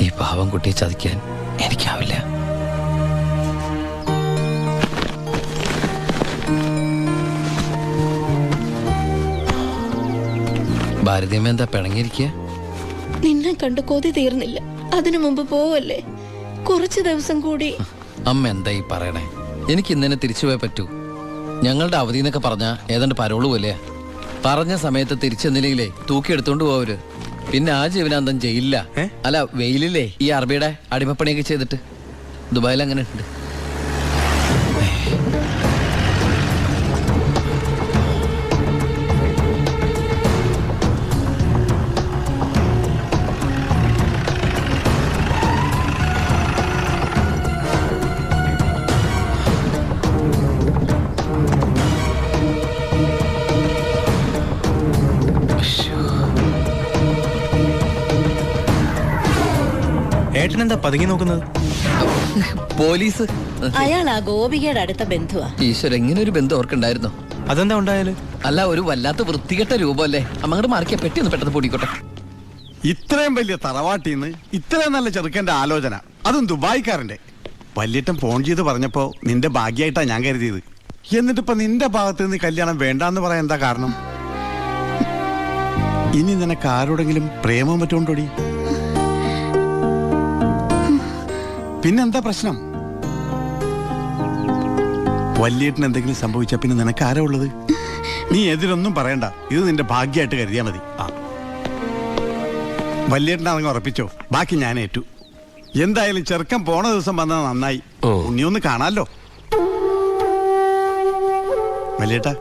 ഈ പാവം കുട്ടിയെ ചതിക്കാൻ എനിക്കാവില്ല. ഭാരതീയമ്മ എന്താ പിണങ്ങിയിരിക്കുക? നിന്നെ കണ്ട് കൊതി തീർന്നില്ല. അതിനു മുമ്പ് പോവല്ലേ, കുറച്ചു ദിവസം കൂടി. അമ്മ എന്താ ഈ പറയണേ? എനിക്ക് ഇന്നെ തിരിച്ചു പോയേ പറ്റൂ. ഞങ്ങളുടെ അവധി എന്നൊക്കെ പറഞ്ഞ ഏതാണ്ട് പരോള് പോലെയാ. പറഞ്ഞ സമയത്ത് തിരിച്ചെന്നില്ലെങ്കിലേ തൂക്കി എടുത്തോണ്ട് പോവര്. പിന്നെ ആ ജീവനാന്തം ജയിലില്ല. അല്ല, വെയിലില്ലേ ഈ അറബിയുടെ അടിമപ്പണിയൊക്കെ ചെയ്തിട്ട്. ദുബായിൽ അങ്ങനെ ഉണ്ട്. ഏട്ടനെന്താ പതുങ്ങി നോക്കുന്നത്? പോലീസ്. അയാൾ ആ ഗോപികയുടെ അടുത്ത ബന്ധുവാ. ഈശ്വര, ഇങ്ങനെ ഒരു ബന്ധം ഓർക്കുണ്ടായിരുന്നോ? അതെന്താ ഉണ്ടായാലും? അല്ല, ഒരു വല്ലാത്ത വൃത്തികെട്ട രൂപമല്ലേ. അമ്മങ്ങോട്ട് മാറിക്കാ, പെട്ടി ഒന്ന് പെട്ടെന്ന് പൊടിക്കോട്ടെ. ഇത്രയും വലിയ തറവാട്ടിന്ന് ഇത്രയും നല്ല ചെറുക്കന്റെ ആലോചന, അതും ദുബായിക്കാരന്റെ. വല്യേട്ടൻ ഫോൺ ചെയ്ത് പറഞ്ഞപ്പോ നിന്റെ ഭാഗ്യമായിട്ടാ ഞാൻ കരുതിയത്. എന്നിട്ടിപ്പോ നിന്റെ ഭാഗത്ത് നിന്ന് കല്യാണം വേണ്ടാന്ന് പറയാൻ എന്താ കാരണം? ഇനി നിനക്ക് ആരോടെങ്കിലും പ്രേമം പറ്റുകൊണ്ടോടി? പിന്നെന്താ പ്രശ്നം? വല്യേട്ടന് എന്തെങ്കിലും സംഭവിച്ചാ പിന്നെ നിനക്ക് ആരാ ഉള്ളത്? നീ എതിരൊന്നും പറയണ്ട, ഇത് നിന്റെ ഭാഗ്യമായിട്ട് കരുതിയാ മതി. വല്യേട്ടനാണെങ്കിൽ ഉറപ്പിച്ചോ, ബാക്കി ഞാൻ ഏറ്റു. എന്തായാലും ചെറുക്കൻ പോണ ദിവസം വന്നത് നന്നായി. ഉണ്ണിയൊന്ന് കാണാലോ. വല്യേട്ടാ,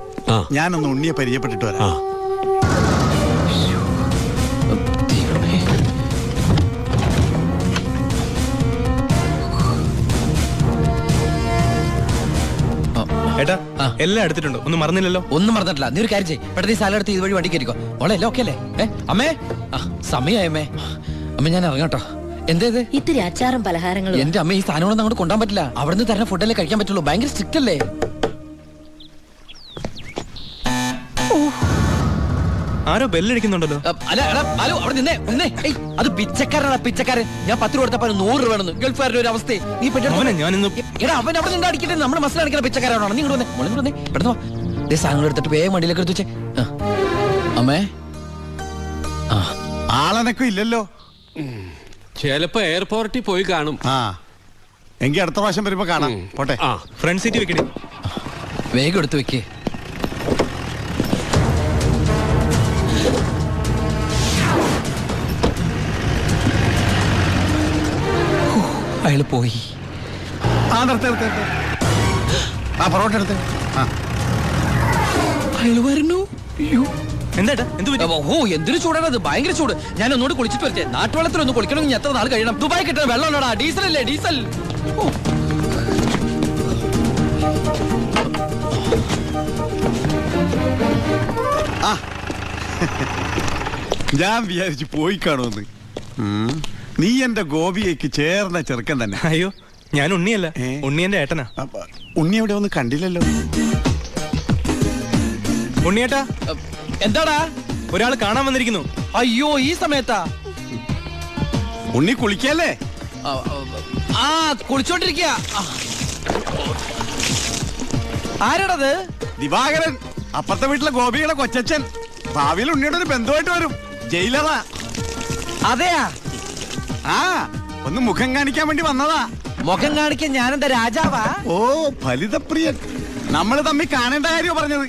ഞാനൊന്ന് ഉണ്ണിയെ പരിചയപ്പെട്ടിട്ട് വരാം. ഏട്ടാ, എല്ലാം എടുത്തിട്ടുണ്ടോ? ഒന്നും മറന്നില്ലല്ലോ? ഒന്നും മറന്നിട്ടില്ല. നീ ഒരു കാര്യം ചെയ്യ്, പെട്ടെന്ന് ഈ സാധനം എടുത്ത് ഇതുവഴി വണ്ടി കയറിക്കോ. ഓളെ എല്ലാം ഓക്കെ അല്ലേ? അമ്മേ, സമയമായി അമ്മേ. അമ്മ ഞാൻ ഇറങ്ങാട്ടോ. എന്തേത്? ഇത്തിരി അച്ചാറും പലഹാരങ്ങളും. എന്റെ അമ്മ, ഈ സാധനങ്ങളൊന്നും അങ്ങോട്ട് കൊണ്ടാൻ പറ്റില്ല. അവിടുന്ന് തരുന്ന ഫുഡല്ലേ കഴിക്കാൻ പറ്റുള്ളൂ. ഭയങ്കര സ്ട്രിക്റ്റ് അല്ലേ? ആരോ ബെല്ലടിക്കുന്നുണ്ടല്ലോ. അല്ല, ഹലോ, അവിടെ നിന്നേ നിന്നേ. അത് പിച്ചക്കാരനാണ്, പിച്ചക്കാരൻ. ഞാൻ 10 രൂപ കൊടുത്തപ്പോ 100 രൂപ വേണമെന്ന്. ഗൾഫുകാരുടെ ഒരു അവസ്ഥ നീ ഞാനിന്ന് എടാ, അവൻ അവിടെ നിന്ന് അടിക്കട്ടെ. നമ്മുടെ മസിൽ അടിക്കുന്ന പിച്ചക്കാരാണോ? നീ ഇങ്ങോട്ട് വന്നേ, പെട്ടെന്ന് വാ. സാധനങ്ങൾ എടുത്തിട്ട് വേഗം വണ്ടിയിലേക്ക് എടുത്ത് വെച്ചേ. അമ്മേ, ആളനക്കും ഇല്ലല്ലോ. ചിലപ്പോ എയർപോർട്ടിൽ പോയി കാണും. എങ്കിൽ അടുത്ത പ്രാവശ്യം വരുമ്പോ കാണാം. പോട്ടെ. ഫ്രണ്ട് സീറ്റ് വെക്കണേ. വേഗം എടുത്ത് വെക്കേ. അയാള് പോയി. പൊറോട്ട എടുത്ത്. അയാള് വരുന്നു. എന്താ ഓ, എന്തൊരു ചൂടാണത്, ഭയങ്കര ചൂട്. ഞാൻ ഒന്നുകൂടി കുളിച്ചിട്ട് വരട്ടെ. നാട്ടുവെള്ളത്തിൽ ഒന്ന് കുളിക്കണമെങ്കിൽ എത്ര നാൾ കഴിയണം? ദുബായ് കിട്ടുന്ന വെള്ളമുള്ളടാ, ഡീസൽ അല്ലേ, ഡീസൽ. ഞാൻ വിചാരിച്ചു പോയി കാണുമെന്ന്. നീ എന്റെ ഗോപിയേക്ക് ചേർന്ന ചെറുക്കൻ തന്നെ. അയ്യോ, ഞാൻ ഉണ്ണിയല്ല, ഉണ്ണി എന്റെ ഏട്ടനാ. ഉണ്ണി എവിടെ ഒന്നും കണ്ടില്ലല്ലോ. ഉണ്ണിയേട്ടാ, എന്താടാ? ഒരാൾ കാണാൻ വന്നിരിക്കുന്നു. അയ്യോ, ഈ സമയത്താ? ഉണ്ണി കുളിക്കല്ലേ? കുളിച്ചോണ്ടിരിക്കുക. ആരാടത്? ദിവാകരൻ, അപ്പുറത്തെ വീട്ടിലെ ഗോപിയുടെ കൊച്ചച്ഛൻ. ഭാവിയിൽ ഉണ്ണിയുടെ ഒരു ബന്ധുവായിട്ട് വരും. ജയിലറാ. അതെയാ? ഒന്ന് മുഖം കാണിക്കാൻ വേണ്ടി വന്നതാ. മുഖം കാണിക്കാൻ ഞാനെന്താ രാജാവാ? ഓ, ഫലിതപ്രിയൻ. നമ്മള് തമ്മിൽ കാണേണ്ട കാര്യം പറഞ്ഞത്.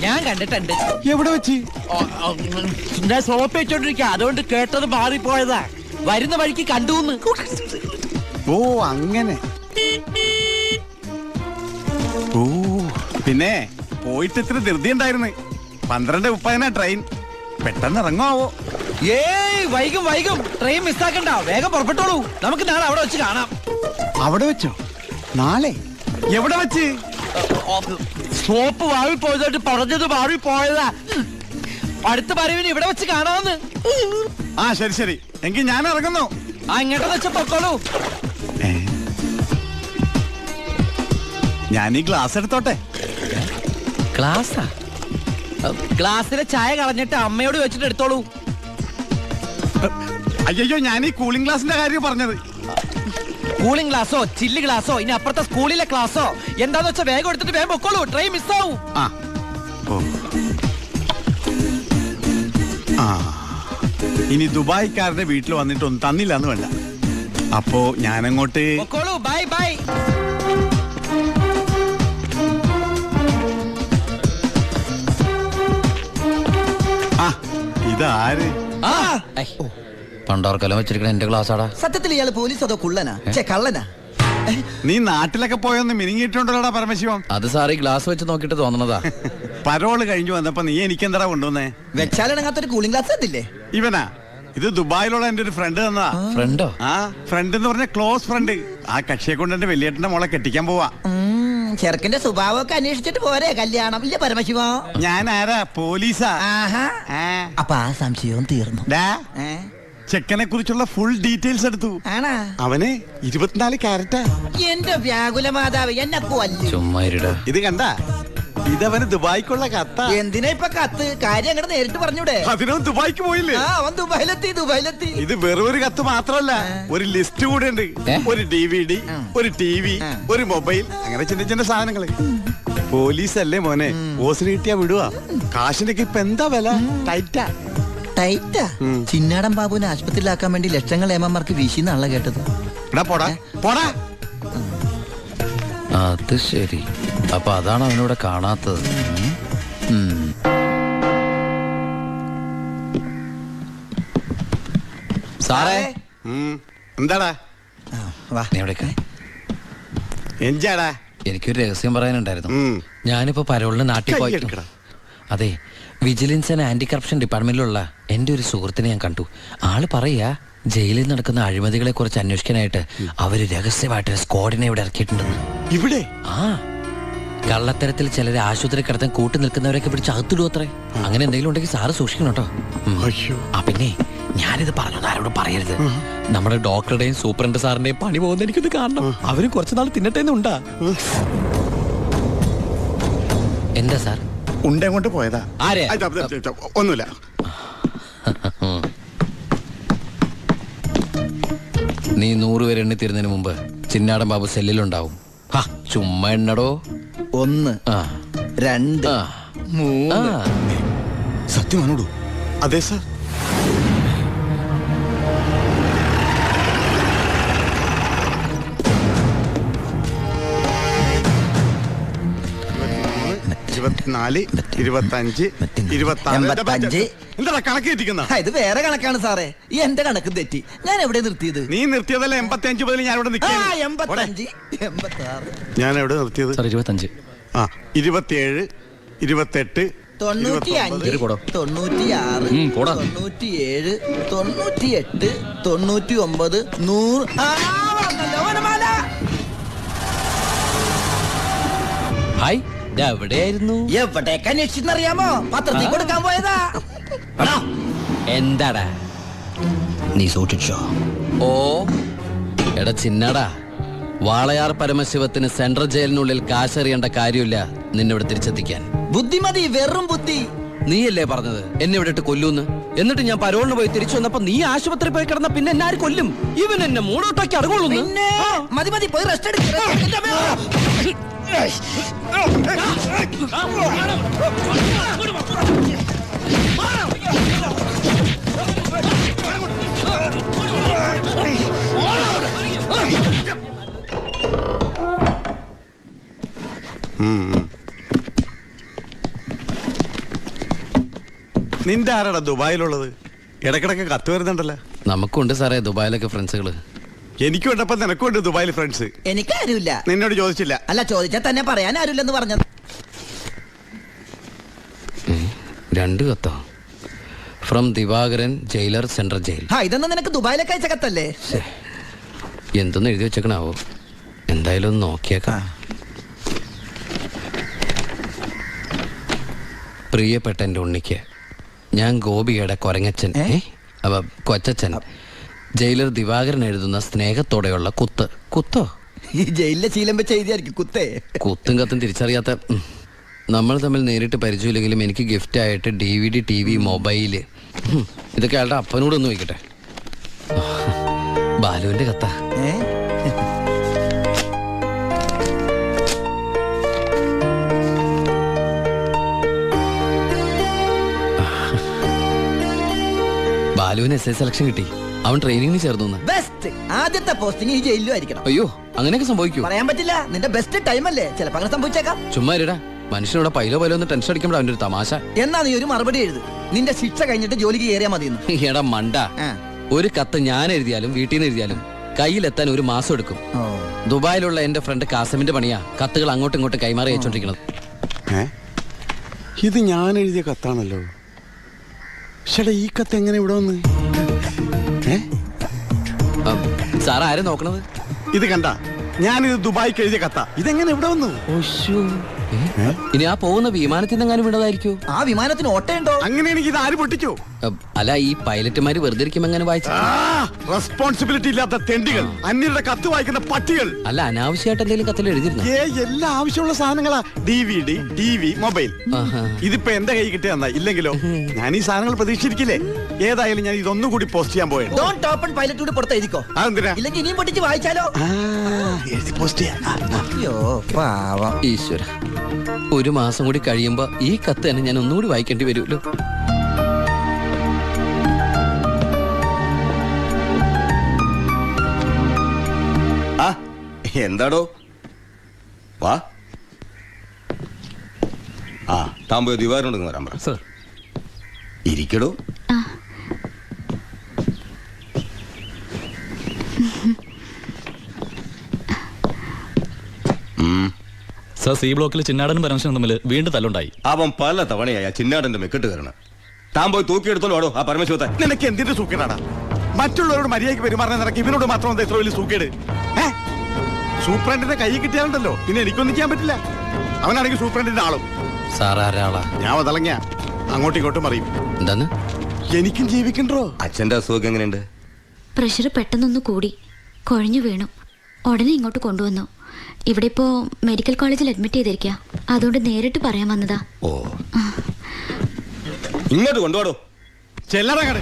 ഞാൻ കണ്ടിട്ടുണ്ട്. എവിടെ വെച്ച്? ഞാൻ സോപ്പ് വെച്ചോണ്ടിരിക്കുക, അതുകൊണ്ട് കേട്ടത് മാറിപ്പോയതാ. വരുന്ന വഴിക്ക് കണ്ടുന്ന്. ഓ, അങ്ങനെ. ഓ, പിന്നെ പോയിട്ട് ഇത്ര ധൃതി ഉണ്ടായിരുന്നു. 12:30 ട്രെയിൻ. പെട്ടെന്ന് ഇറങ്ങുവോ? ഏയ്, വൈകും വൈകും. ട്രെയിൻ മിസ്സാക്കണ്ട, വേഗം പുറപ്പെട്ടോളൂ. നമുക്ക് നാളെ അവിടെ വെച്ച് കാണാം. അവിടെ വെച്ചോ? നാളെ? എവിടെ വെച്ച്? സോപ്പ് വാഴി പോയതായിട്ട് പറഞ്ഞത് മാറി പോയതാ. അടുത്ത പറവിന് ഇവിടെ വെച്ച് കാണാമെന്ന്. ശരി ശരി, എങ്കിൽ ഞാൻ ഇറങ്ങുന്നു. ഇങ്ങോട്ടെന്ന് വെച്ച പൊക്കോളൂ. ഞാൻ ഈ ഗ്ലാസ് എടുത്തോട്ടെ. ഗ്ലാസാ? ഗ്ലാസ്സിലെ ചായ കളഞ്ഞിട്ട് അമ്മയോട് വെച്ചിട്ട് എടുത്തോളൂ. അയ്യോ ഞാൻ ഈ കൂളിംഗ് ഗ്ലാസിന്റെ കാര്യം പറഞ്ഞത്. കൂളിംഗ് ഗ്ലാസോ ചില്ല് ഗ്ലാസോ ഇനി അപ്പുറത്തെ സ്കൂളിലെ ക്ലാസ്സോ എന്താന്ന് വെച്ചാൽ വേഗം എടുത്തിട്ട് വേഗം പൊക്കോളൂ, ട്രെയിൻ മിസ്സാവും. ആ ഓ ആ ഇനി ദുബായിക്കാരന്റെ വീട്ടിൽ വന്നിട്ടൊന്നും തന്നില്ല എന്ന് വേണ്ട. അപ്പോ ഞാനങ്ങോട്ട് പൊക്കോളൂ, ബൈ ബൈ. ആ ഇതാര്? പണ്ടോർക്കലം വെച്ചിരിക്കണ എന്റെ ക്ലാസ്സാടാ. സത്യത്തിൽ ഇയാള് പോലീസ് അതോ കുള്ളനാ കള്ളനാ? നീ നാട്ടിലൊക്കെ പോയൊന്ന് മിനിങ്ങിയിട്ടുണ്ടല്ലോടാ പരമശിവം. അത് സാറി ഗ്ലാസ് വെച്ച് നോക്കിട്ട് തോന്നണതാ. പരോള് കഴിഞ്ഞു വന്നപ്പോ നീ എനിക്കെന്താ കൊണ്ടുവന്നേ? വെച്ചാലിണങ്ങാത്തൊരു കൂളിംഗ് ഗ്ലാസ് എന്തില്ലേ? ഇവനാ? ഇത് ദുബായിലുള്ള എന്റെ ഒരു ഫ്രണ്ട് തന്നതാ. ഫ്രണ്ടോ? ആ ഫ്രണ്ട് എന്ന് പറഞ്ഞ ക്ലോസ് ഫ്രണ്ട്. ആ കക്ഷിയെ കൊണ്ട് എന്റെ വലിയേട്ടന്റെ മോളെ കെട്ടിക്കാൻ പോവാ. ചെറുക്കന്റെ സ്വഭാവമൊക്കെ അന്വേഷിച്ചിട്ട് പോരെ കല്യാണം? ഇല്ല പരമശിവ, ഞാൻ ആരാ? പോലീസാ. അപ്പൊ ആ സംശയവും തീർന്നു. ഡാ, ചെക്കനെ കുറിച്ചുള്ള ഫുൾ ഡീറ്റെയിൽസ് എടുത്തു. ആണാ? അവന് 24 ക്യാരറ്റാ. എന്റെ വ്യാകുല മാതാവ് എന്നെ കൊല്ലും. ചുമ്മാ ഇരുടാ. ഇത് കണ്ട, ഇതവന് ദുബായിക്കുള്ള കത്താ. എന്തിനാ ഇപ്പൊ കത്ത്? കാര്യം അങ്ങോട്ട് നേരിട്ട് പറഞ്ഞൂടെ? അതിനും ദുബായിക്ക് പോയില്ലേ? ആ, അവൻ ദുബായിലെത്തി. ഇത് വെറും ഒരു കത്ത് മാത്രമല്ല, ഒരു ലിസ്റ്റ് കൂടെ ഉണ്ട്. ഒരു DVD, ഒരു TV, ഒരു മൊബൈൽ, അങ്ങനെ ചിന്ന ചിന്ന സാധനങ്ങള്. പോലീസല്ലേ മോനെ, ഓസിന് കിട്ടിയാ വിടുവാ. കാശിന്റെ ഇപ്പൊ എന്താ വില? ടൈറ്റാ. ചിന്നാടൻ ബാബുവിനെ ആശുപത്രിയിലാക്കാൻ വേണ്ടി ലക്ഷങ്ങൾ ഏമാർക്ക് വീശിന്നാണല്ലോ കേട്ടത്. പോടാ പോടാ. അത് ശരി, അപ്പൊ അതാണ് അവനോട് കാണാത്തത്. സാറേ, എന്താടാ? നീ എവിടേക്കാ? എഞ്ചാടാ? എനിക്കൊരു രഹസ്യം പറയാനുണ്ടായിരുന്നു. ഉം. ഞാനിപ്പോ പരോളിന് നാട്ടിൽ പോയി. കയ്യെടുക്കടാ. അതെ, വിജിലൻസ് ആൻഡ് ആന്റി കറപ്ഷൻ ഡിപ്പാർട്ട്മെന്റിലുള്ള എന്റെ ഒരു സുഹൃത്തിനെ ഞാൻ കണ്ടു. ആള് പറയാ ജയിലിൽ നടക്കുന്ന അഴിമതികളെ കുറിച്ച് അന്വേഷിക്കാനായിട്ട് അവര് രഹസ്യമായിട്ട് സ്ക്വാഡിനെ ഇവിടെ ഇറക്കിയിട്ടുണ്ടെന്ന്. ഇവിടെ? ആ, കള്ളത്തരത്തിൽ ചിലരെ ആശുപത്രി കിടത്താൻ കൂട്ടി നിൽക്കുന്നവരൊക്കെ പിടിച്ച് അകത്തിടും അത്രേ. അങ്ങനെ എന്തെങ്കിലും ഉണ്ടെങ്കിൽ സാറ് സൂക്ഷിക്കണം കേട്ടോ. ആ പിന്നെ ഞാനിത് പറഞ്ഞത് ആരോടും പറയരുത്. നമ്മുടെ ഡോക്ടറുടെയും സൂപ്രണ്ട് സാറിന്റെയും പണി പോകുന്ന എനിക്കൊന്ന് കാണണം. അവര് കുറച്ചു നാൾ തിന്നട്ടേന്നുണ്ടാ. എന്താ സാർ? ഉണ്ട കൊണ്ട് പോയതാ. ആരെ? ഒന്നുമില്ല. നീ 100 പേര് എണ്ണി തീരുന്നതിന് മുമ്പ് ചിന്നാടൻ ബാബു സെല്ലിലുണ്ടാവും. ചുമ്മാ എണ്ണടോ. 1 2 3. സത്യമാണോടൂ? അതെ സാർ. എന്താ കണക്ക് തെറ്റിക്കുന്ന? ഇത് വേറെ കണക്കാണ് സാറേ. ഈ എന്റെ കണക്ക് തെറ്റി. ഞാൻ എവിടെ നിർത്തിയത്? നീ നിർത്തിയതല്ല 85 മുതൽ ഞാൻ ഇവിടെ നിൽക്കാം. 85 86. ഞാൻ എവിടെ നിർത്തിയത്? 25. 27 28 95 96 97 98 99 100. ഹായ്, എവിടെയായിരുന്നു? എവിടേക്ക് അന്വേഷിച്ചെന്നറിയാമോ? പത്രത്തിൽ കൊടുക്കാൻ പോയതാ. എന്താടാ നീ സൂക്ഷിച്ചോ? ഓ എടാ ചിന്നടാ, വാളയാർ പരമശിവത്തിന് സെൻട്രൽ ജയിലിനുള്ളിൽ കാശറിയേണ്ട കാര്യമില്ല നിന്നിവിടെ തിരിച്ചെത്തിക്കാൻ. ബുദ്ധിമതി, വെറും ബുദ്ധി. നീയല്ലേ പറഞ്ഞത് എന്നെ ഇവിടെ ഇട്ട് കൊല്ലൂന്ന്? എന്നിട്ട് ഞാൻ പരോളിന് പോയി തിരിച്ചു വന്നപ്പോ നീ ആശുപത്രി പോയി കിടന്ന പിന്നെ എന്നെ ആര് കൊല്ലും? ഇവൻ എന്നെ മൂടോട്ടാക്കി അടങ്ങുള്ളൂ. മതി പോയി റെസ്റ്റ് എടുക്ക. നിന്റെ ആരാടാ ദുബായിലുള്ളത്? ഇടക്കിടക്ക് കത്ത് വരുന്നുണ്ടല്ലോ. നമുക്കുണ്ട് സാറേ ദുബായിലൊക്കെ ഫ്രണ്ട്സുകള്. എനിക്കും ഉണ്ടപ്പോ നിനക്കുണ്ട് ദുബായിൽ ഫ്രണ്ട്സ്. എനിക്ക് ആരുമില്ല. നിന്നോട് ചോദിച്ചില്ല? അല്ല, ചോദിച്ചാൽ തന്നെ പറയാൻ ആരുമില്ലെന്ന് പറഞ്ഞത്. 2 കത്തോ? From Divakaran, jailer, central jail. ഇതൊന്നും നിനക്ക് ദുബായിലൊക്കെ അയച്ച കത്തല്ലേ? എന്തൊന്നും എഴുതി വെച്ചേക്കണാവോ? എന്തായാലും ഒന്ന് നോക്കിയേക്കാം. പ്രിയപ്പെട്ട എൻ്റെ ഉണ്ണിക്ക്, ഞാൻ ഗോപിയുടെ കൊരങ്ങച്ചൻ, കൊച്ചച്ചൻ, ജയിലർ ദിവാകരൻ എഴുതുന്ന സ്നേഹത്തോടെയുള്ള കുത്ത്. കുത്തോ? ഈ ജയിലിലെ ശീലം വെച്ച് എഴുതിയായിരിക്കും കുത്തേ. കുത്തും കത്തും തിരിച്ചറിയാത്ത നമ്മൾ തമ്മിൽ നേരിട്ട് പരിചയമില്ലെങ്കിലും എനിക്ക് ഗിഫ്റ്റ് ആയിട്ട് DVD, TV, മൊബൈല്, ഇതൊക്കെ അയാളുടെ അപ്പനോടൊന്ന് വയ്ക്കട്ടെ. ബാലുവിന്റെ കത്ത. ഏ? ബാലുവിന് എസ് ഐ സെലക്ഷൻ കിട്ടി. അവൻ ട്രെയിനിങ്ങിന് ചേർന്നു. ബെസ്റ്റ് ആദ്യത്തെ പോസ്റ്റിംഗ് ഈ ജയിലിലും ആയിരിക്കണം. അയ്യോ, അങ്ങനെയൊക്കെ സംഭവിക്കൂ? പറയാൻ പറ്റില്ല, നിന്റെ ബെസ്റ്റ് ടൈം അല്ലേ, ചിലപ്പോ അങ്ങനെ സംഭവിച്ചേക്കാം. ചുമ്മാ ഇരടാ, മനുഷ്യനോട് പൈലോ ഒന്ന് ടെൻഷൻ അടിക്കുമ്പോൾ അവന്റെ ഒരു തമാശ. എന്നാ നീ ഒരു മറുപടി എഴുത്, നിന്റെ ശിക്ഷ കഴിഞ്ഞിട്ട് ജോലിക്ക് കയറിയാ മതിയെന്ന്. എടാ മണ്ട, ഒരു കത്ത് ഞാൻ എഴുതിയാലും വീട്ടിൽ നിന്ന് എഴുതിയാലും കയ്യിലെത്താൻ ഒരു മാസം എടുക്കും. ദുബായിലുള്ള എന്റെ ഫ്രണ്ട് കാസമിന്റെ പണിയാ കത്തുകൾ അങ്ങോട്ടും ഇങ്ങോട്ടും കൈമാറി അയച്ചോണ്ടിരിക്കുന്നത്. ഇത് ഞാൻ എഴുതിയ കത്താണല്ലോ. ചേട്ടാ, ഈ കത്ത് എങ്ങനെ ഇവിടെ വന്ന്? സാർ ആരെ നോക്കണത്? ഇത് കണ്ട, ഞാനിത് ദുബായിക്ക് എഴുതിയ കത്ത. ഇതെങ്ങനെ ഇവിടെ വന്നു? ഇനി ആ പോകുന്ന വിമാനത്തിൽ നിന്നെങ്ങാനും വിടതായിരിക്കോ? ആ വിമാനത്തിന് ഓട്ടയുണ്ടോ? അങ്ങനെയാണെങ്കിൽ ഇത് ആര് പൊട്ടിച്ചു? അല്ല, ഈ പൈലറ്റുമാര് വെറുതെ ഇരിക്കും എങ്ങനെ വായിച്ചു? റെസ്പോൺസിബിലിറ്റി ഇല്ലാത്ത തെണ്ടികൾ, അന്യരുടെ കത്ത് വായിക്കുന്ന പട്ടികൾ. അല്ല, അനാവശ്യമായിട്ട് എന്തെങ്കിലും കത്തിൽ എഴുതിയിരുന്നു? എല്ലാ ആവശ്യമുള്ള സാധനങ്ങളാ. DVD, TV, mobile. ഇതിപ്പോ എന്റെ കൈ കിട്ടിയ ഇല്ലെങ്കിലോ? ഞാൻ ഈ സാധനങ്ങൾ പ്രതീക്ഷിച്ചിരിക്കില്ലേ? ഏതായാലും ഞാൻ ഇതൊന്നും കൂടി പോസ്റ്റ് ചെയ്യാൻ പോയത്. ഡോണ്ട് ഓപ്പൺ പൈലറ്റ് കൂടി പുറത്ത് എഴുതിക്കോ. അതെന്തിനാ? ഇല്ലെങ്കിൽ ഇനിയും പൊട്ടിച്ച് വായിച്ചാലോ? എഴുതി പോസ്റ്റ് ചെയ്യാം. അയ്യോ പാവം. ഈശ്വര, ഒരു മാസം കൂടി കഴിയുമ്പോ ഈ കത്ത് തന്നെ ഞാൻ ഒന്നുകൂടി വായിക്കേണ്ടി വരുമല്ലോ. എന്താടോ? വാ. താൻ പോയി ദിവാറിനോട് വരാൻ പറ. സർ. ഇരിക്കടോ. സർ, സി ബ്ലോക്കിൽ ചിന്നാടനും പരമശിവനും തമ്മിൽ വീണ്ടും തല്ലുണ്ടായി. അവൻ പല തവണയായി ആ ചിന്നാടന്റെ മെക്കെട്ട് കയറണം. താൻ പോയി തൂക്കിയെടുത്തോളൂ ആടോ ആ പരമശിവത്തെ. നിനക്ക് എന്തിന്റെ സൂക്കേടാടാ? മറ്റുള്ളവരോട് മര്യാദയ്ക്ക് പെരുമാറാൻ നിനക്ക് ഇവനോട് മാത്രം എത്ര വലിയ സൂക്കേട്? സൂപ്രണ്ടിന്റെ കൈ കിട്ടിയാലുണ്ടല്ലോ പിന്നെ എനിക്കൊന്നും ചെയ്യാൻ പറ്റില്ല. അവനാണെങ്കിൽ സൂപ്രണ്ടിന്റെ ആളും. സാറാരാളാ? ഞാൻ അതളങ്ങിയ അങ്ങോട്ടും ഇങ്ങോട്ടും അറിയും. എന്താന്ന്? എനിക്കും ജീവിക്കണ്ടോ? അച്ഛന്റെ അസുഖം എങ്ങനെയുണ്ട്? പ്രഷർ പെട്ടെന്നൊന്ന് കൂടി കുഴഞ്ഞു വീണു. ഉടനെ ഇങ്ങോട്ട് കൊണ്ടുവന്നു. ഇവിടെ ഇപ്പോ മെഡിക്കൽ കോളേജിൽ അഡ്മിറ്റ് ചെയ്തിരിക്കുക. അതുകൊണ്ട് നേരിട്ട് പറയാൻ വന്നതാ. ഓ, ഇങ്ങോട്ട് കൊണ്ടുപോടോ. ചെല്ലട കട.